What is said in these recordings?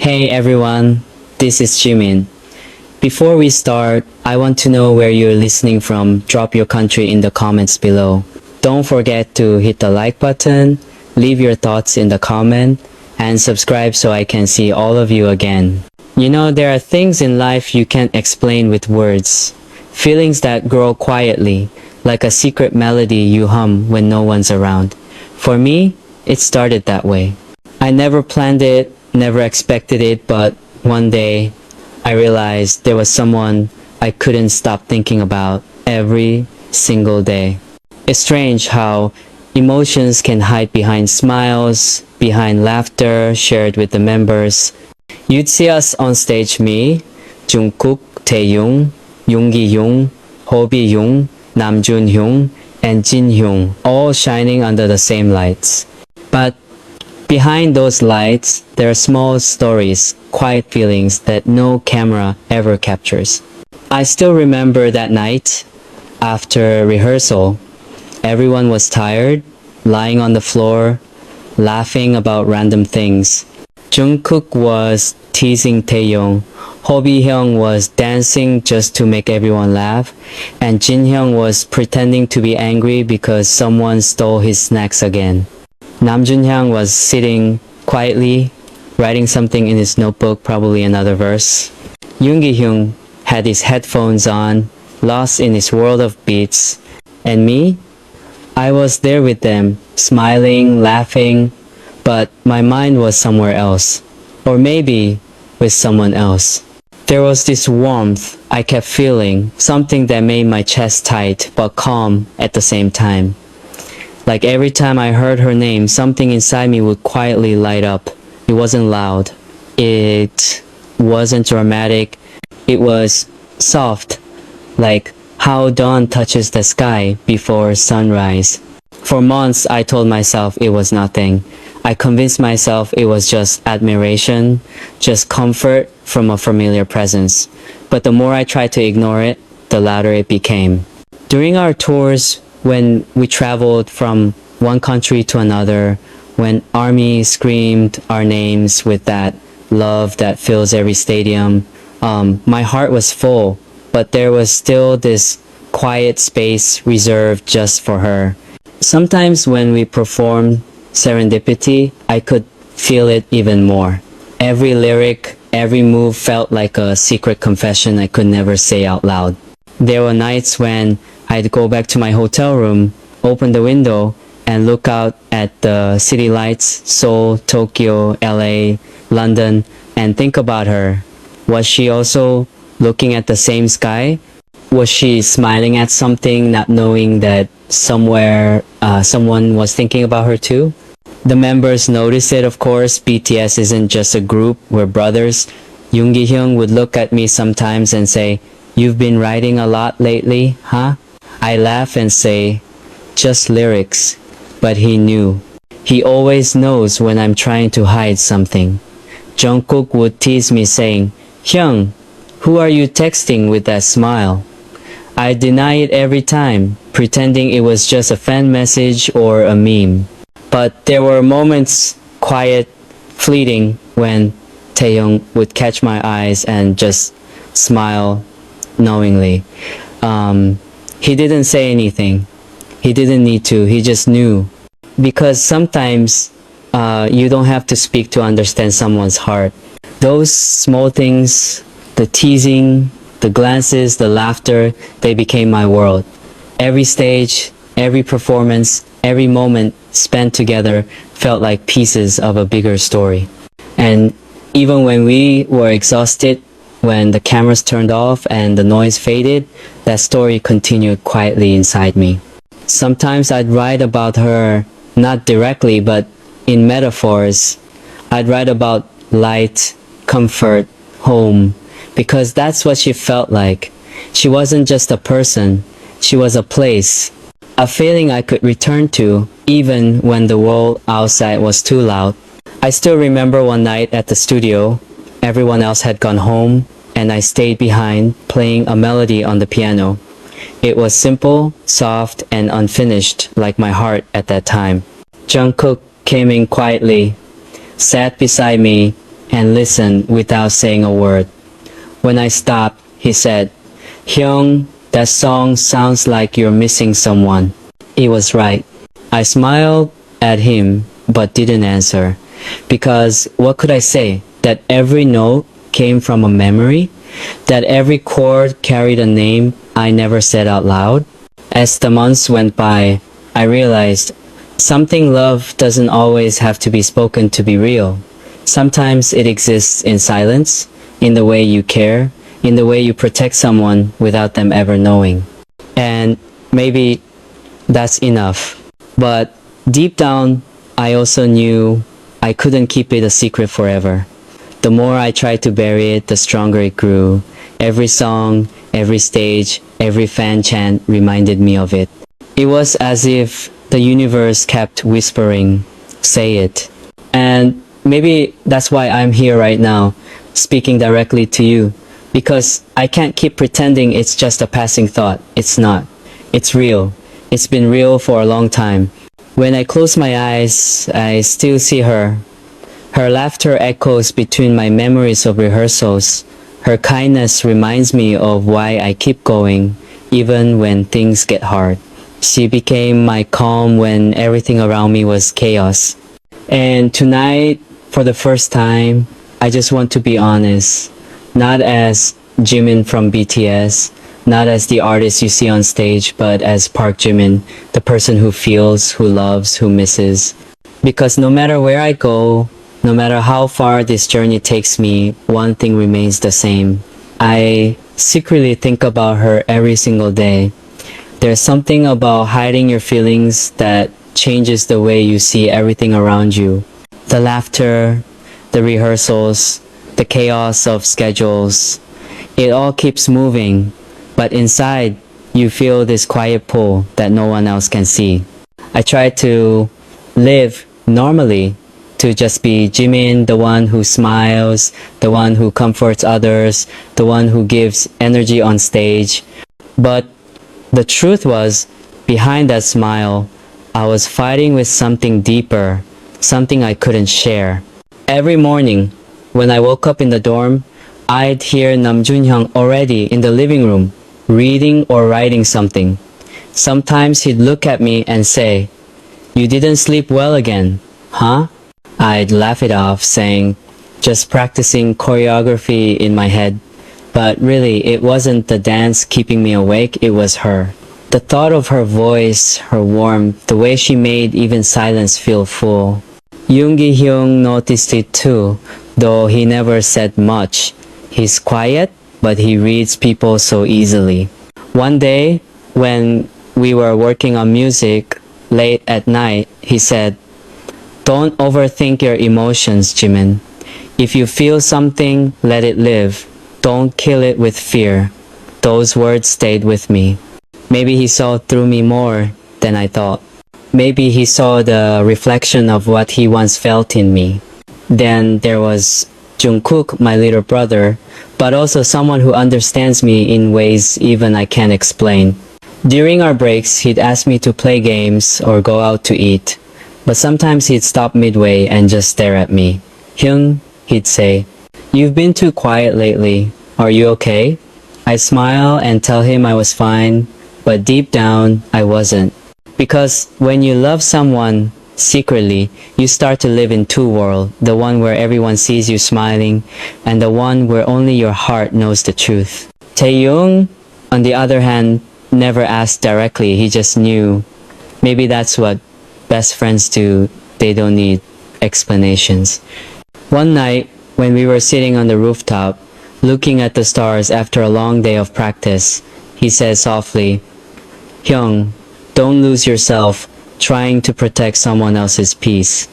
Hey everyone, this is Jimin. Before we start, I want to know where you're listening from. Drop your country in the comments below. Don't forget to hit the like button, leave your thoughts in the comment, and subscribe so I can see all of you again. You know, there are things in life you can't explain with words. Feelings that grow quietly, like a secret melody you hum when no one's around. For me, it started that way. I never planned it, never expected it, but one day I realized there was someone I couldn't stop thinking about every single day. It's strange how emotions can hide behind smiles, behind laughter shared with the members. You'd see us on stage, me, Jungkook, Taehyung, Yoongi-hyung, Hobi-hyung, Namjoon-hyung, and Jin-hyung, all shining under the same lights. But behind those lights, there are small stories, quiet feelings that no camera ever captures. I still remember that night, after rehearsal, everyone was tired, lying on the floor, laughing about random things. Jungkook was teasing Taehyung, Hobi-hyung was dancing just to make everyone laugh, and Jin-hyung was pretending to be angry because someone stole his snacks again. Namjoon-hyung was sitting quietly, writing something in his notebook, probably another verse. Yoongi-hyung had his headphones on, lost in his world of beats. And me? I was there with them, smiling, laughing, but my mind was somewhere else. Or maybe with someone else. There was this warmth I kept feeling, something that made my chest tight but calm at the same time. Like every time I heard her name, something inside me would quietly light up. It wasn't loud. It wasn't dramatic. It was soft, like how dawn touches the sky before sunrise. For months, I told myself it was nothing. I convinced myself it was just admiration, just comfort from a familiar presence. But the more I tried to ignore it, the louder it became. During our tours, when we traveled from one country to another, when ARMY screamed our names with that love that fills every stadium, my heart was full, but there was still this quiet space reserved just for her. Sometimes when we performed Serendipity, I could feel it even more. Every lyric, every move felt like a secret confession I could never say out loud. There were nights when I'd go back to my hotel room, open the window, and look out at the city lights, Seoul, Tokyo, LA, London, and think about her. Was she also looking at the same sky? Was she smiling at something, not knowing that somewhere someone was thinking about her too? The members noticed it, of course. BTS isn't just a group, we're brothers. Yoongi-hyung would look at me sometimes and say, "You've been writing a lot lately, huh?" I laugh and say, "Just lyrics." But he knew. He always knows when I'm trying to hide something. Jungkook would tease me saying, "Hyung, who are you texting with that smile?" I deny it every time, pretending it was just a fan message or a meme. But there were moments, quiet, fleeting, when Taehyung would catch my eyes and just smile knowingly. He didn't say anything. He didn't need to. He just knew. Because sometimes you don't have to speak to understand someone's heart. Those small things, the teasing, the glances, the laughter, they became my world. Every stage, every performance, every moment spent together felt like pieces of a bigger story. And even when we were exhausted, when the cameras turned off and the noise faded, that story continued quietly inside me. Sometimes I'd write about her, not directly, but in metaphors. I'd write about light, comfort, home, because that's what she felt like. She wasn't just a person, she was a place, a feeling I could return to, even when the world outside was too loud. I still remember one night at the studio, everyone else had gone home, and I stayed behind, playing a melody on the piano. It was simple, soft, and unfinished, like my heart at that time. Jungkook came in quietly, sat beside me, and listened without saying a word. When I stopped, he said, "Hyung, that song sounds like you're missing someone." He was right. I smiled at him but didn't answer. Because what could I say? That every note came from a memory? That every chord carried a name I never said out loud? As the months went by, I realized something love doesn't always have to be spoken to be real. Sometimes it exists in silence, in the way you care, in the way you protect someone without them ever knowing. And maybe that's enough. But deep down, I also knew I couldn't keep it a secret forever. The more I tried to bury it, the stronger it grew. Every song, every stage, every fan chant reminded me of it. It was as if the universe kept whispering, "Say it." And maybe that's why I'm here right now, speaking directly to you. Because I can't keep pretending it's just a passing thought. It's not. It's real. It's been real for a long time. When I close my eyes, I still see her. Her laughter echoes between my memories of rehearsals. Her kindness reminds me of why I keep going, even when things get hard. She became my calm when everything around me was chaos. And tonight, for the first time, I just want to be honest. Not as Jimin from BTS, not as the artist you see on stage, but as Park Jimin, the person who feels, who loves, who misses. Because no matter where I go, no matter how far this journey takes me, one thing remains the same. I secretly think about her every single day. There's something about hiding your feelings that changes the way you see everything around you. The laughter, the rehearsals, the chaos of schedules, it all keeps moving, but inside, you feel this quiet pull that no one else can see. I try to live normally, to just be Jimin, the one who smiles, the one who comforts others, the one who gives energy on stage. But the truth was, behind that smile, I was fighting with something deeper, something I couldn't share. Every morning, when I woke up in the dorm, I'd hear Nam Junhyung already in the living room, reading or writing something. Sometimes he'd look at me and say, "You didn't sleep well again, huh?" I'd laugh it off, saying, "Just practicing choreography in my head." But really, it wasn't the dance keeping me awake, it was her. The thought of her voice, her warmth, the way she made even silence feel full. Yoon Gi-hyung noticed it too, though he never said much. He's quiet, but he reads people so easily. One day, when we were working on music late at night, he said, "Don't overthink your emotions, Jimin. If you feel something, let it live. Don't kill it with fear." Those words stayed with me. Maybe he saw through me more than I thought. Maybe he saw the reflection of what he once felt in me. Then there was Jungkook, my little brother, but also someone who understands me in ways even I can't explain. During our breaks, he'd ask me to play games or go out to eat. But sometimes he'd stop midway and just stare at me. "Hyun," he'd say, "you've been too quiet lately. Are you okay?" I'd smile and tell him I was fine, but deep down, I wasn't. Because when you love someone secretly, you start to live in two worlds, the one where everyone sees you smiling, and the one where only your heart knows the truth. Taeyong, on the other hand, never asked directly, he just knew. Maybe that's what best friends do, they don't need explanations. One night, when we were sitting on the rooftop, looking at the stars after a long day of practice, he said softly, "Hyung, don't lose yourself trying to protect someone else's peace."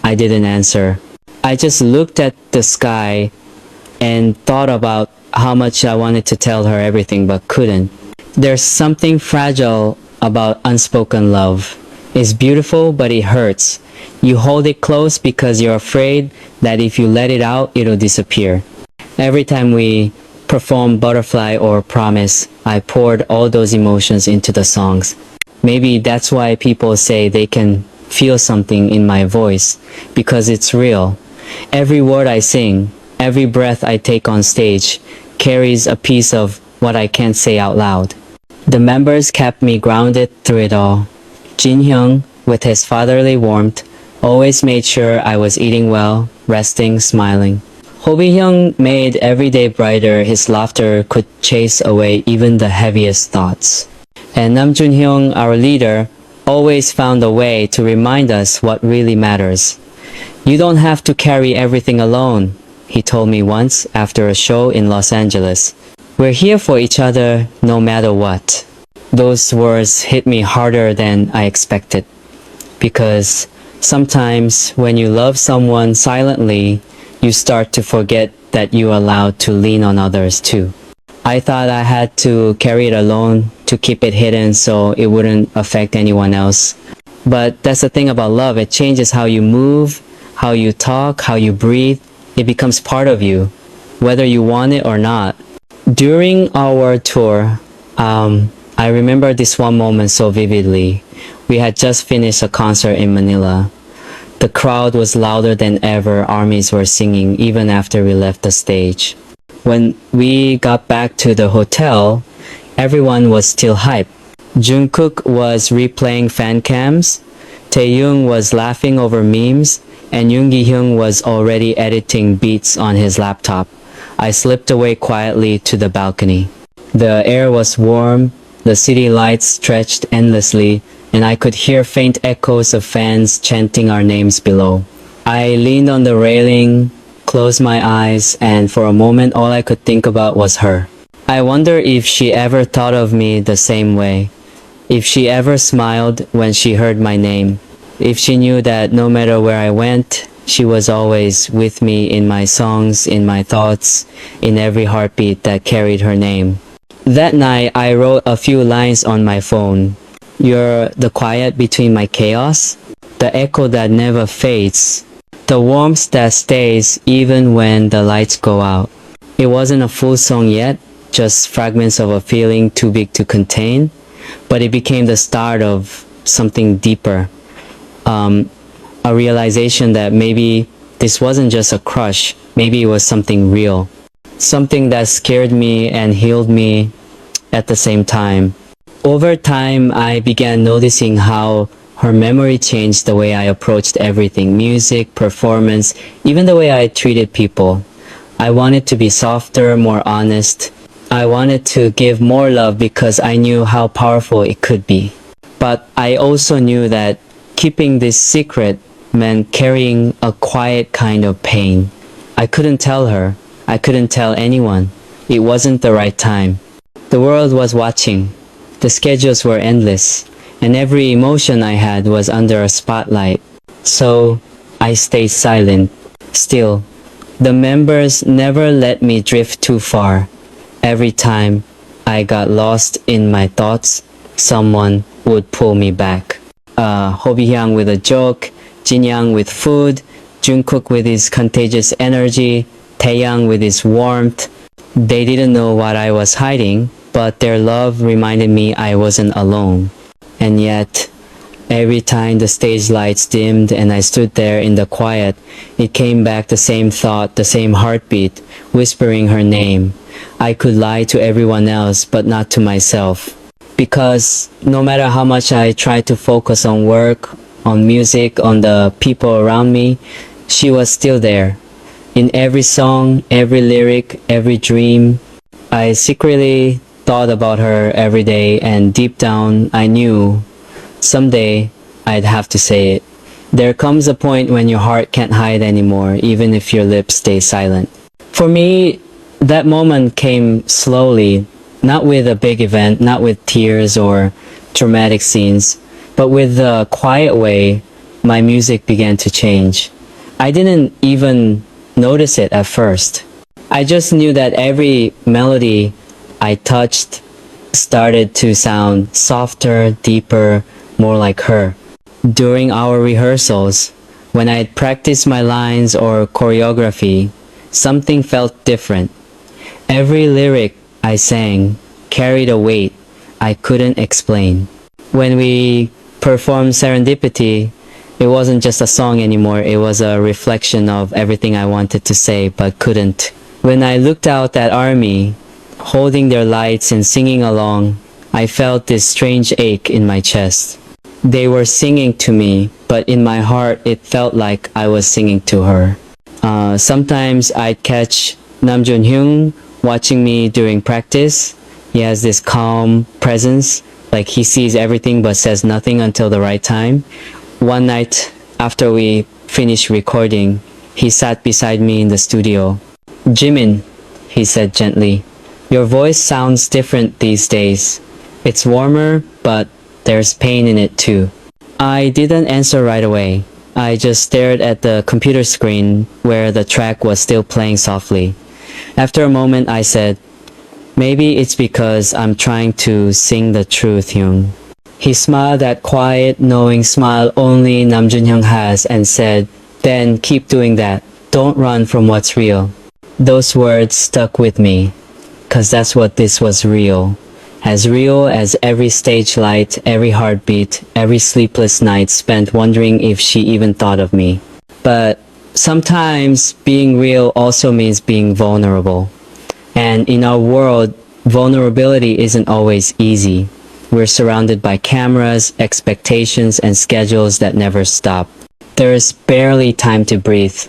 I didn't answer. I just looked at the sky and thought about how much I wanted to tell her everything but couldn't. There's something fragile about unspoken love. It's beautiful, but it hurts. You hold it close because you're afraid that if you let it out, it'll disappear. Every time we performed Butterfly or Promise, I poured all those emotions into the songs. Maybe that's why people say they can feel something in my voice, because it's real. Every word I sing, every breath I take on stage, carries a piece of what I can't say out loud. The members kept me grounded through it all. Jin Hyung, with his fatherly warmth, always made sure I was eating well, resting, smiling. Ho Bi-hyung made every day brighter. His laughter could chase away even the heaviest thoughts. And Nam Jun-hyung, our leader, always found a way to remind us what really matters. You don't have to carry everything alone, he told me once after a show in Los Angeles. We're here for each other no matter what. Those words hit me harder than I expected. Because sometimes when you love someone silently, you start to forget that you're allowed to lean on others too. I thought I had to carry it alone to keep it hidden so it wouldn't affect anyone else. But that's the thing about love. It changes how you move, how you talk, how you breathe. It becomes part of you, whether you want it or not. During our tour, I remember this one moment so vividly. We had just finished a concert in Manila. The crowd was louder than ever. Armies were singing even after we left the stage. When we got back to the hotel, everyone was still hyped. Jungkook was replaying fan cams, Taehyung was laughing over memes, and Yoon Gi-hyung was already editing beats on his laptop. I slipped away quietly to the balcony. The air was warm, the city lights stretched endlessly, and I could hear faint echoes of fans chanting our names below. I leaned on the railing, closed my eyes, and for a moment all I could think about was her. I wonder if she ever thought of me the same way. If she ever smiled when she heard my name. If she knew that no matter where I went, she was always with me in my songs, in my thoughts, in every heartbeat that carried her name. That night, I wrote a few lines on my phone. You're the quiet between my chaos, the echo that never fades, the warmth that stays even when the lights go out. It wasn't a full song yet, just fragments of a feeling too big to contain, but it became the start of something deeper. A realization that maybe this wasn't just a crush, maybe it was something real. Something that scared me and healed me at the same time. Over time, I began noticing how her memory changed the way I approached everything, music, performance, even the way I treated people. I wanted to be softer, more honest. I wanted to give more love because I knew how powerful it could be. But I also knew that keeping this secret meant carrying a quiet kind of pain. I couldn't tell her. I couldn't tell anyone. It wasn't the right time. The world was watching. The schedules were endless, and every emotion I had was under a spotlight. So I stayed silent. Still, the members never let me drift too far. Every time I got lost in my thoughts, someone would pull me back. Ho Bi-hyung with a joke, Jin Young with food, Jungkook with his contagious energy, Taeyang with his warmth. They didn't know what I was hiding, but their love reminded me I wasn't alone. And yet, every time the stage lights dimmed and I stood there in the quiet, it came back the same thought, the same heartbeat, whispering her name. I could lie to everyone else, but not to myself. Because no matter how much I tried to focus on work, on music, on the people around me, she was still there. In every song, every lyric, every dream, I secretly thought about her every day, and deep down I knew someday I'd have to say it. There comes a point when your heart can't hide anymore, even if your lips stay silent. For me, that moment came slowly, not with a big event, not with tears or dramatic scenes, but with the quiet way my music began to change. I didn't even notice it at first. I just knew that every melody I touched started to sound softer, deeper, more like her. During our rehearsals, when I'd practiced my lines or choreography, something felt different. Every lyric I sang carried a weight I couldn't explain. When we performed Serendipity, It wasn't just a song anymore, it was a reflection of everything I wanted to say but couldn't. When I looked out at ARMY, holding their lights and singing along, I felt this strange ache in my chest. They were singing to me, but in my heart it felt like I was singing to her. Sometimes I'd catch Nam Jun-hyung watching me during practice. He has this calm presence, like he sees everything but says nothing until the right time. One night after we finished recording, he sat beside me in the studio. "Jimin," he said gently, "your voice sounds different these days. It's warmer, but there's pain in it too." I didn't answer right away. I just stared at the computer screen where the track was still playing softly. After a moment, I said, "Maybe it's because I'm trying to sing the truth, Hyung." He smiled that quiet, knowing smile only Nam Jun-hyung has and said, "Then keep doing that. Don't run from what's real." Those words stuck with me, 'cause that's what this was real. As real as every stage light, every heartbeat, every sleepless night spent wondering if she even thought of me. But sometimes being real also means being vulnerable. And in our world, vulnerability isn't always easy. We're surrounded by cameras, expectations, and schedules that never stop. There is barely time to breathe,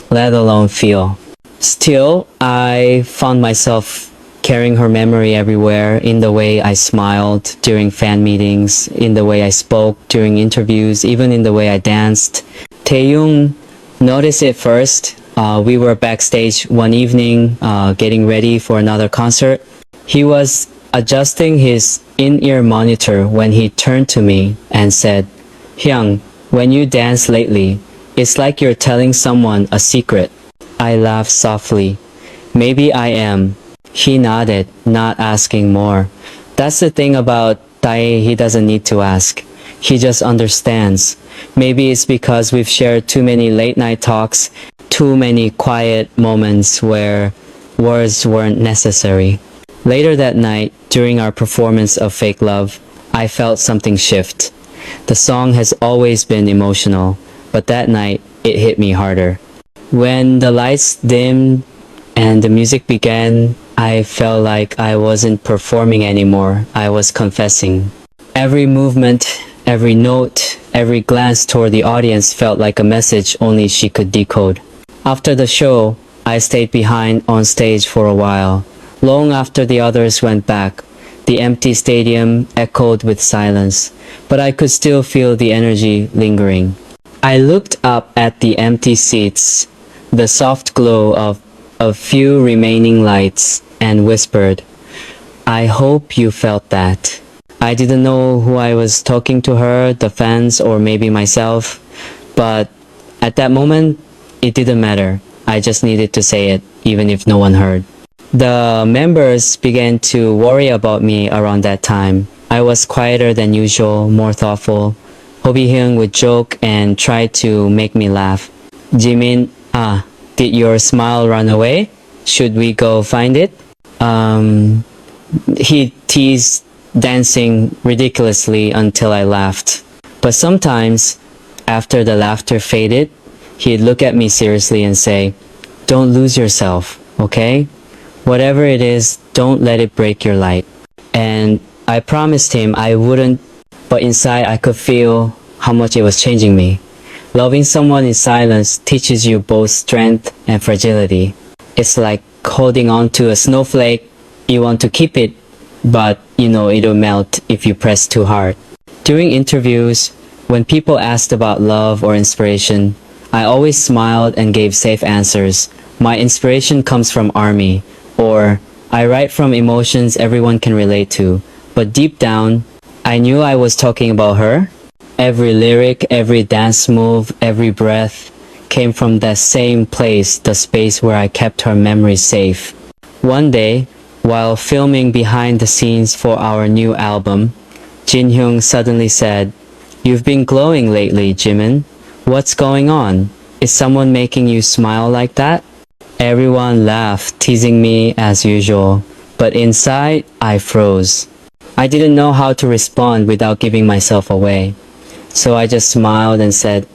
let alone feel. Still, I found myself carrying her memory everywhere, in the way I smiled during fan meetings, in the way I spoke during interviews, even in the way I danced. Taeyong noticed it first. We were backstage one evening, getting ready for another concert. He was adjusting his in-ear monitor when he turned to me and said, "Hyung, when you dance lately, it's like you're telling someone a secret." I laughed softly. "Maybe I am." He nodded, not asking more. That's the thing about Tae, he doesn't need to ask. He just understands. Maybe it's because we've shared too many late night talks, too many quiet moments where words weren't necessary. Later that night, during our performance of Fake Love, I felt something shift. The song has always been emotional, but that night, it hit me harder. When the lights dimmed and the music began, I felt like I wasn't performing anymore. I was confessing. Every movement, every note, every glance toward the audience felt like a message only she could decode. After the show, I stayed behind on stage for a while. Long after the others went back, the empty stadium echoed with silence, but I could still feel the energy lingering. I looked up at the empty seats, the soft glow of a few remaining lights, and whispered, "I hope you felt that." I didn't know who I was talking to, her, the fans, or maybe myself, but at that moment, it didn't matter. I just needed to say it, even if no one heard. The members began to worry about me around that time. I was quieter than usual, more thoughtful. Hobi Hyung would joke and try to make me laugh. "Jimin, did your smile run away? Should we go find it?" He teased, dancing ridiculously until I laughed. But sometimes, after the laughter faded, he'd look at me seriously and say, "Don't lose yourself, okay? Whatever it is, don't let it break your light." And I promised him I wouldn't, but inside I could feel how much it was changing me. Loving someone in silence teaches you both strength and fragility. It's like holding on to a snowflake. You want to keep it, but you know it'll melt if you press too hard. During interviews, when people asked about love or inspiration, I always smiled and gave safe answers. My inspiration comes from ARMY, or I write from emotions everyone can relate to. But deep down, I knew I was talking about her. Every lyric, every dance move, every breath came from that same place, the space where I kept her memory safe. One day, while filming behind the scenes for our new album, Jin Hyung suddenly said, "You've been glowing lately, Jimin. What's going on? Is someone making you smile like that?" Everyone laughed, teasing me as usual, but inside, I froze. I didn't know how to respond without giving myself away. So I just smiled and said,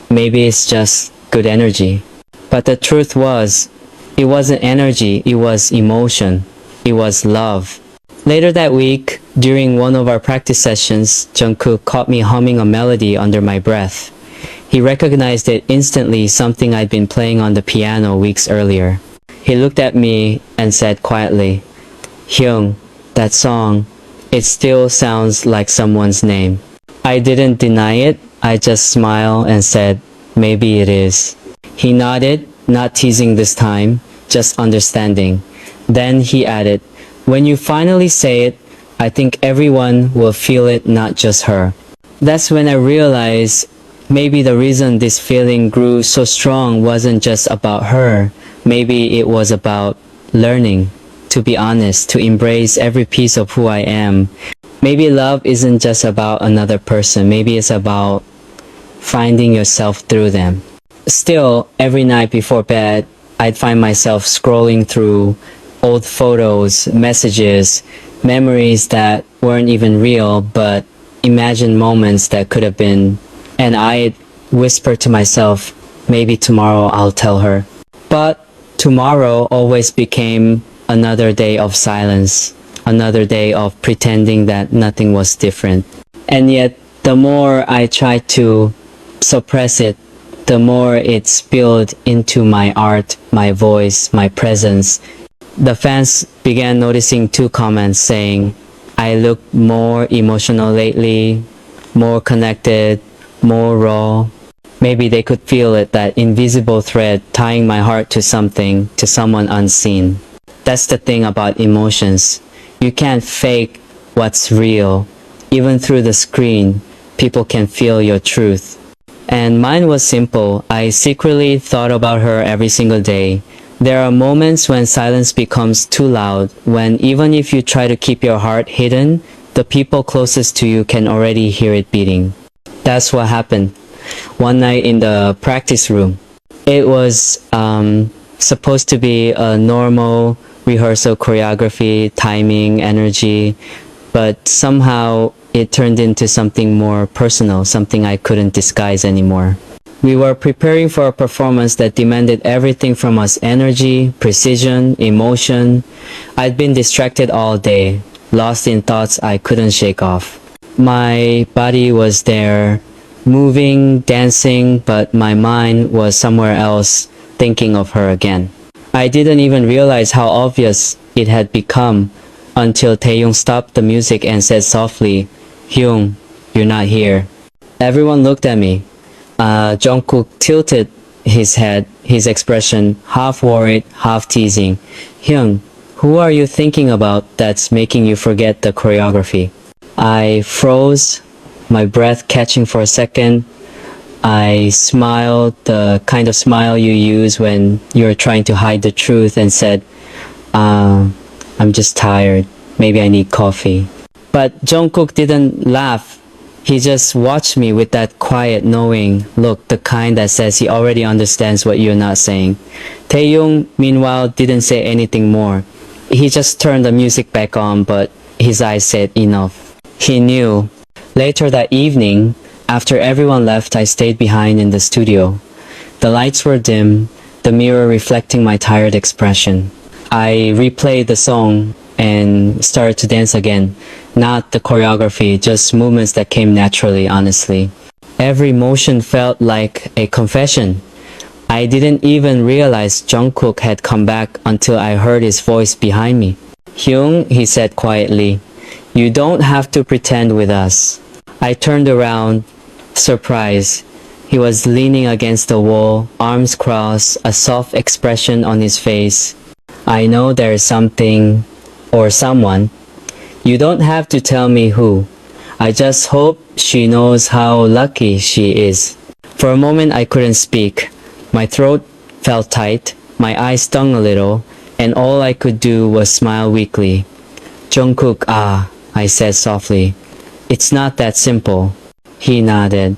maybe it's just good energy. But the truth was, it wasn't energy, it was emotion. It was love. Later that week, during one of our practice sessions, Jungkook caught me humming a melody under my breath. He recognized it instantly, something I'd been playing on the piano weeks earlier. He looked at me and said quietly, Hyung, that song, it still sounds like someone's name. I didn't deny it, I just smiled and said, maybe it is. He nodded, not teasing this time, just understanding. Then he added, when you finally say it, I think everyone will feel it, not just her. That's when I realized maybe the reason this feeling grew so strong wasn't just about her. Maybe it was about learning, to be honest, to embrace every piece of who I am. Maybe love isn't just about another person. Maybe it's about finding yourself through them. Still, every night before bed, I'd find myself scrolling through old photos, messages, memories that weren't even real, but imagined moments that could have been. And I'd whisper to myself, maybe tomorrow I'll tell her. But tomorrow always became another day of silence, another day of pretending that nothing was different. And yet, the more I tried to suppress it, the more it spilled into my art, my voice, my presence. The fans began noticing two comments saying, I look more emotional lately, more connected, more raw. Maybe they could feel it, that invisible thread tying my heart to something, to someone unseen. That's the thing about emotions. You can't fake what's real. Even through the screen, people can feel your truth. And mine was simple. I secretly thought about her every single day. There are moments when silence becomes too loud, when even if you try to keep your heart hidden, the people closest to you can already hear it beating. That's what happened one night in the practice room. It was supposed to be a normal rehearsal choreography, timing, energy, but somehow it turned into something more personal, something I couldn't disguise anymore. We were preparing for a performance that demanded everything from us: energy, precision, emotion. I'd been distracted all day, lost in thoughts I couldn't shake off. My body was there, moving, dancing, but my mind was somewhere else, thinking of her again. I didn't even realize how obvious it had become until Taeyong stopped the music and said softly, Hyung, you're not here. Everyone looked at me. Jungkook tilted his head, his expression half worried, half teasing. Hyung, who are you thinking about that's making you forget the choreography? I froze, my breath catching for a second. I smiled, the kind of smile you use when you're trying to hide the truth, and said, I'm just tired. Maybe I need coffee. But Jungkook didn't laugh. He just watched me with that quiet, knowing look, the kind that says he already understands what you're not saying. Taeyong, meanwhile, didn't say anything more. He just turned the music back on, but his eyes said enough. He knew. Later that evening, after everyone left, I stayed behind in the studio. The lights were dim, the mirror reflecting my tired expression. I replayed the song and started to dance again. Not the choreography, just movements that came naturally, honestly. Every motion felt like a confession. I didn't even realize Jungkook had come back until I heard his voice behind me. Hyung, he said quietly, you don't have to pretend with us. I turned around, surprised. He was leaning against the wall, arms crossed, a soft expression on his face. I know there's something, or someone. You don't have to tell me who. I just hope she knows how lucky she is. For a moment I couldn't speak. My throat felt tight, my eyes stung a little, and all I could do was smile weakly. Jungkook, I said softly. It's not that simple. He nodded.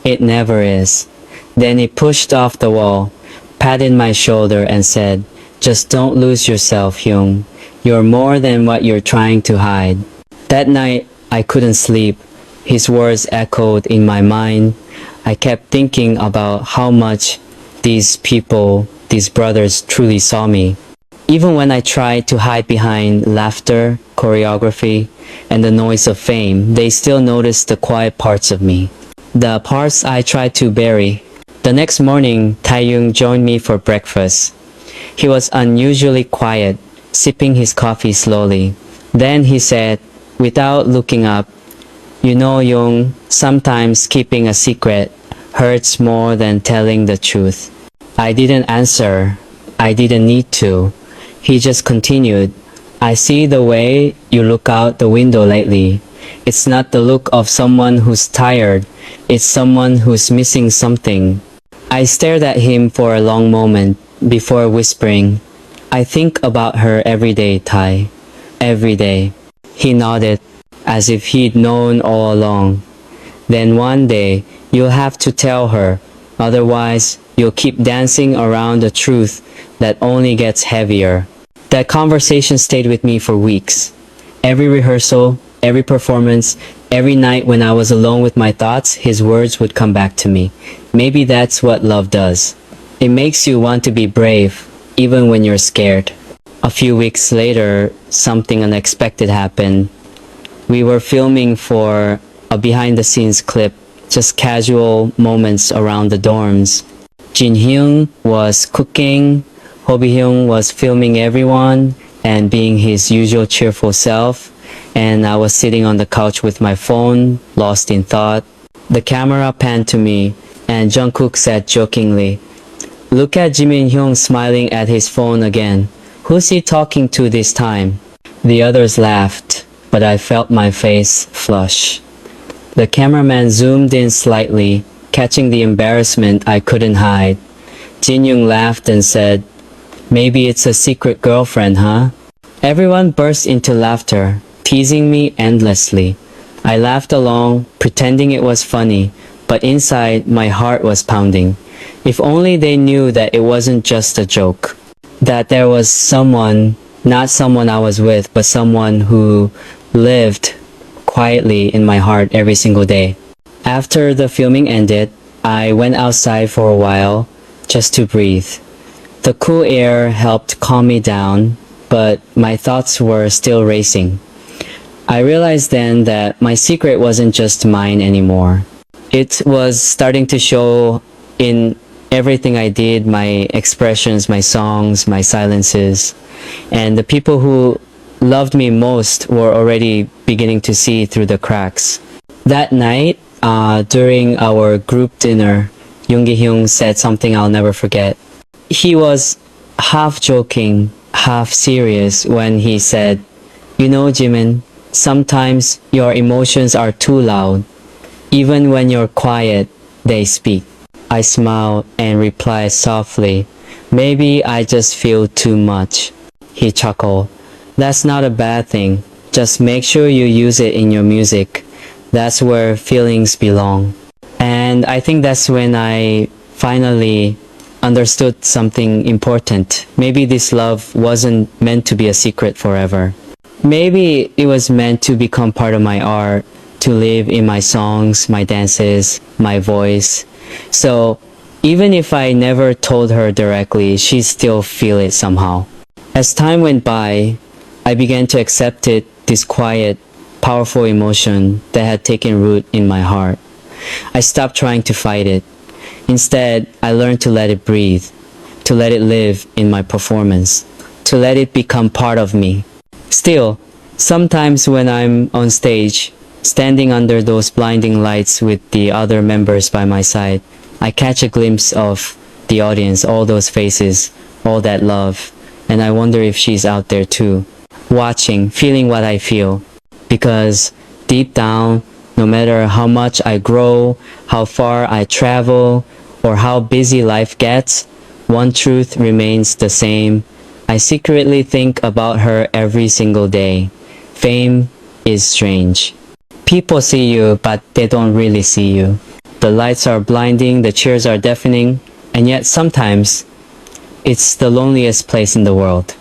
It never is. Then he pushed off the wall, patted my shoulder and said, just don't lose yourself, Hyung. You're more than what you're trying to hide. That night, I couldn't sleep. His words echoed in my mind. I kept thinking about how much these people, these brothers, truly saw me. Even when I tried to hide behind laughter, choreography, and the noise of fame, they still noticed the quiet parts of me. The parts I tried to bury. The next morning, Taeyong joined me for breakfast. He was unusually quiet, sipping his coffee slowly. Then he said, without looking up, "You know, Young, sometimes keeping a secret hurts more than telling the truth." I didn't answer. I didn't need to. He just continued, "I see the way you look out the window lately. It's not the look of someone who's tired. It's someone who's missing something." I stared at him for a long moment before whispering, "I think about her every day, Tai. Every day." He nodded, as if he'd known all along. "Then one day, you'll have to tell her. Otherwise, you'll keep dancing around the truth that only gets heavier." That conversation stayed with me for weeks. Every rehearsal, every performance, every night when I was alone with my thoughts, his words would come back to me. Maybe that's what love does. It makes you want to be brave, even when you're scared. A few weeks later, something unexpected happened. We were filming for a behind-the-scenes clip, just casual moments around the dorms. Jin Hyung was cooking, Ho Bi-hyung was filming everyone and being his usual cheerful self, and I was sitting on the couch with my phone, lost in thought. The camera panned to me, and Jungkook said jokingly, "Look at Jimin Hyung smiling at his phone again. Who's he talking to this time?" The others laughed, but I felt my face flush. The cameraman zoomed in slightly, catching the embarrassment I couldn't hide. Jin Hyung laughed and said, "Maybe it's a secret girlfriend, huh?" Everyone burst into laughter, teasing me endlessly. I laughed along, pretending it was funny, but inside my heart was pounding. If only they knew that it wasn't just a joke. That there was someone, not someone I was with, but someone who lived quietly in my heart every single day. After the filming ended, I went outside for a while, just to breathe. The cool air helped calm me down, but my thoughts were still racing. I realized then that my secret wasn't just mine anymore. It was starting to show in everything I did, my expressions, my songs, my silences. And the people who loved me most were already beginning to see through the cracks. That night, during our group dinner, Young Gi-hyung said something I'll never forget. He was half joking, half serious when he said, "You know, Jimin, sometimes your emotions are too loud. Even when you're quiet, they speak." I smiled and replied softly, "Maybe I just feel too much." He chuckled. "That's not a bad thing. Just make sure you use it in your music. That's where feelings belong." And I think that's when I finally understood something important. Maybe this love wasn't meant to be a secret forever. Maybe it was meant to become part of my art, to live in my songs, my dances, my voice. So even if I never told her directly, she'd still feel it somehow. As time went by, I began to accept it, this quiet, powerful emotion that had taken root in my heart. I stopped trying to fight it. Instead, I learned to let it breathe, to let it live in my performance, to let it become part of me. Still, sometimes when I'm on stage, standing under those blinding lights with the other members by my side, I catch a glimpse of the audience, all those faces, all that love, and I wonder if she's out there too, watching, feeling what I feel. Because deep down, no matter how much I grow, how far I travel, or how busy life gets, one truth remains the same. I secretly think about her every single day. Fame is strange. People see you, but they don't really see you. The lights are blinding, the cheers are deafening, and yet sometimes it's the loneliest place in the world.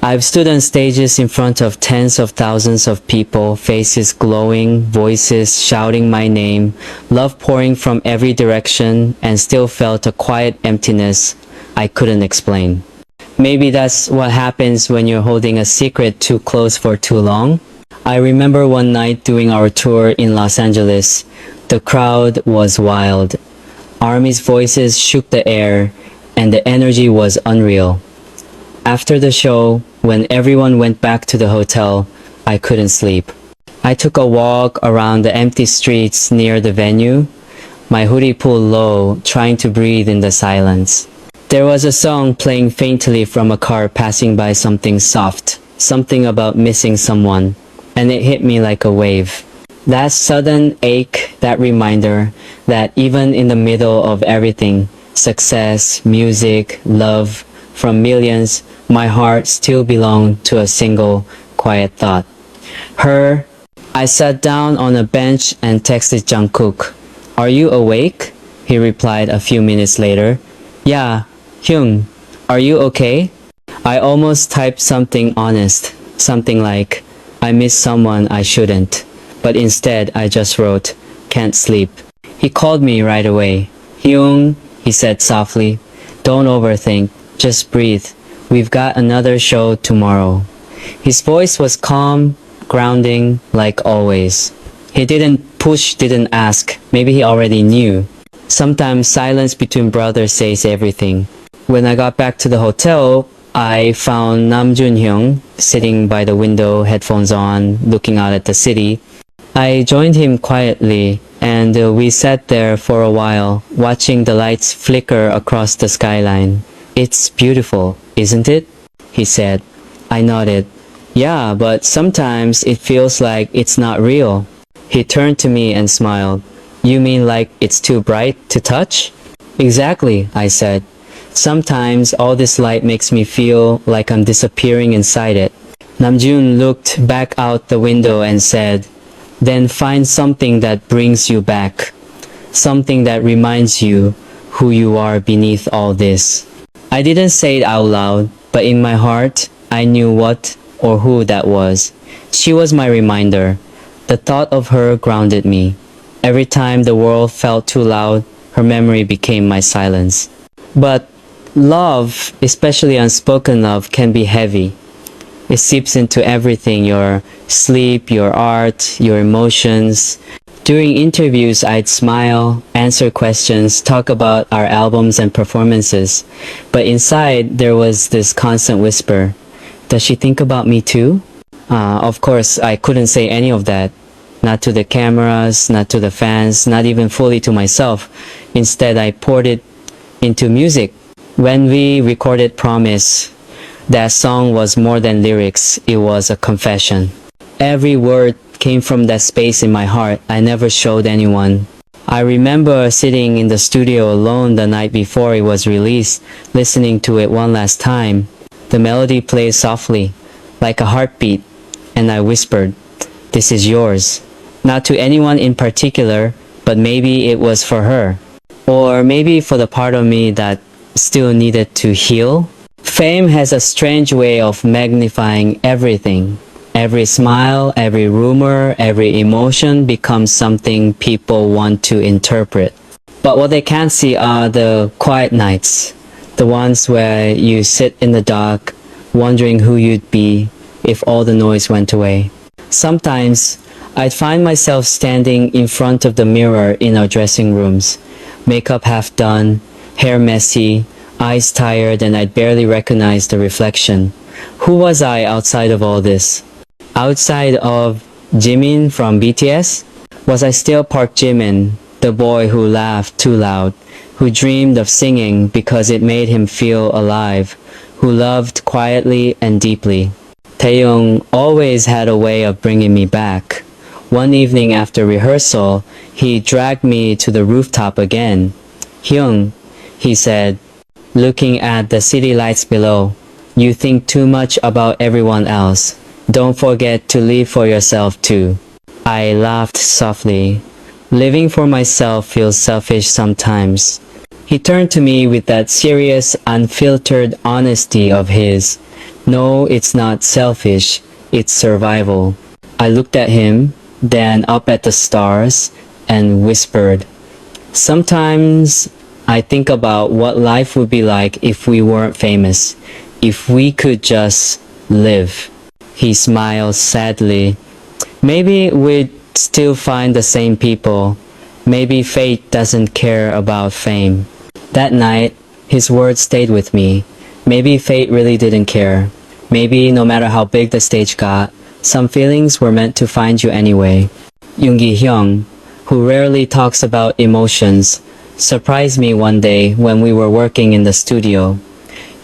I've stood on stages in front of tens of thousands of people, faces glowing, voices shouting my name, love pouring from every direction, and still felt a quiet emptiness I couldn't explain. Maybe that's what happens when you're holding a secret too close for too long. I remember one night doing our tour in Los Angeles. The crowd was wild. Army's voices shook the air, and the energy was unreal. After the show, when everyone went back to the hotel, I couldn't sleep. I took a walk around the empty streets near the venue, my hoodie pulled low, trying to breathe in the silence. There was a song playing faintly from a car passing by, something soft, something about missing someone, and it hit me like a wave. That sudden ache, that reminder that even in the middle of everything, success, music, love, from millions, my heart still belonged to a single, quiet thought. Her. I sat down on a bench and texted Jungkook. "Are you awake?" He replied a few minutes later. "Yeah, Hyung, are you okay?" I almost typed something honest, something like, "I miss someone I shouldn't." But instead, I just wrote, "Can't sleep." He called me right away. "Hyung," he said softly, "don't overthink, just breathe. We've got another show tomorrow." His voice was calm, grounding, like always. He didn't push, didn't ask. Maybe he already knew. Sometimes silence between brothers says everything. When I got back to the hotel, I found Nam Jun-hyung sitting by the window, headphones on, looking out at the city. I joined him quietly, and we sat there for a while, watching the lights flicker across the skyline. "It's beautiful, isn't it?" he said. I nodded. "Yeah, but sometimes it feels like it's not real." He turned to me and smiled. "You mean like it's too bright to touch?" "Exactly," I said. "Sometimes all this light makes me feel like I'm disappearing inside it." Namjoon looked back out the window and said, "Then find something that brings you back. Something that reminds you who you are beneath all this." I didn't say it out loud, but in my heart, I knew what or who that was. She was my reminder. The thought of her grounded me. Every time the world felt too loud, her memory became my silence. But love, especially unspoken love, can be heavy. It seeps into everything, your sleep, your art, your emotions. During interviews, I'd smile, answer questions, talk about our albums and performances. But inside, there was this constant whisper. Does she think about me too? Of course, I couldn't say any of that. Not to the cameras, not to the fans, not even fully to myself. Instead, I poured it into music. When we recorded Promise, that song was more than lyrics, it was a confession. Every word came from that space in my heart I never showed anyone. I remember sitting in the studio alone the night before it was released, listening to it one last time. The melody played softly, like a heartbeat, and I whispered, "This is yours." Not to anyone in particular, but maybe it was for her. Or maybe for the part of me that still needed to heal. Fame has a strange way of magnifying everything. Every smile, every rumor, every emotion becomes something people want to interpret. But what they can't see are the quiet nights, the ones where you sit in the dark, wondering who you'd be if all the noise went away. Sometimes, I'd find myself standing in front of the mirror in our dressing rooms, makeup half done, hair messy, eyes tired, and I'd barely recognize the reflection. Who was I outside of all this? Outside of Jimin from BTS? Was I still Park Jimin, the boy who laughed too loud, who dreamed of singing because it made him feel alive, who loved quietly and deeply? Taeyong always had a way of bringing me back. One evening after rehearsal, he dragged me to the rooftop again. "Hyung," he said, looking at the city lights below, "you think too much about everyone else. Don't forget to live for yourself too." I laughed softly. Living for myself feels selfish sometimes. He turned to me with that serious, unfiltered honesty of his. No, it's not selfish, it's survival. I looked at him, then up at the stars, and whispered, sometimes I think about what life would be like if we weren't famous, if we could just live. He smiled sadly. Maybe we'd still find the same people. Maybe fate doesn't care about fame. That night, his words stayed with me. Maybe fate really didn't care. Maybe no matter how big the stage got, some feelings were meant to find you anyway. Yoongi Hyung, who rarely talks about emotions, surprised me one day when we were working in the studio.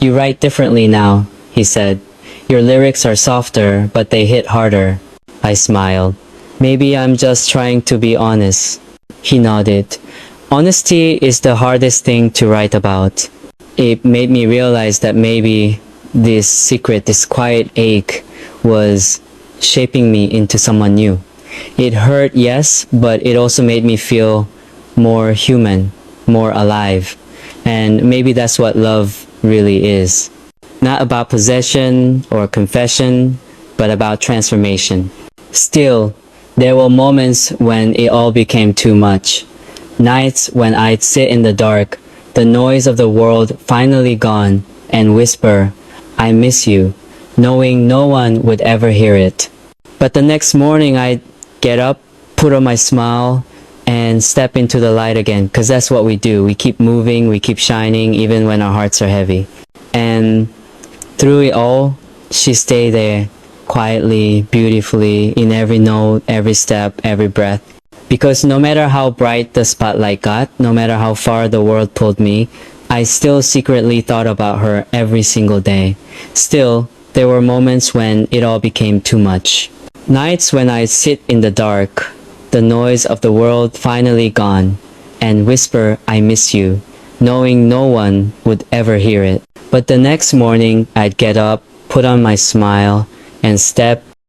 You write differently now, he said. Your lyrics are softer, but they hit harder. I smiled. Maybe I'm just trying to be honest. He nodded. Honesty is the hardest thing to write about. It made me realize that maybe this secret, this quiet ache, was shaping me into someone new. It hurt, yes, but it also made me feel more human, more alive. And maybe that's what love really is. Not about possession or confession, but about transformation. Still, there were moments when it all became too much. Nights when I'd sit in the dark, the noise of the world finally gone, and whisper, I miss you, knowing no one would ever hear it. But the next morning I'd get up, put on my smile, and step into the light again, because that's what we do. We keep moving, we keep shining, even when our hearts are heavy. And through it all, she stayed there, quietly, beautifully, in every note, every step, every breath. Because no matter how bright the spotlight got, no matter how far the world pulled me, I still secretly thought about her every single day. Still, there were moments when it all became too much. Nights when I sit in the dark, the noise of the world finally gone, and whisper, I miss you, knowing no one would ever hear it. But the next morning, I'd get up, put on my smile, and step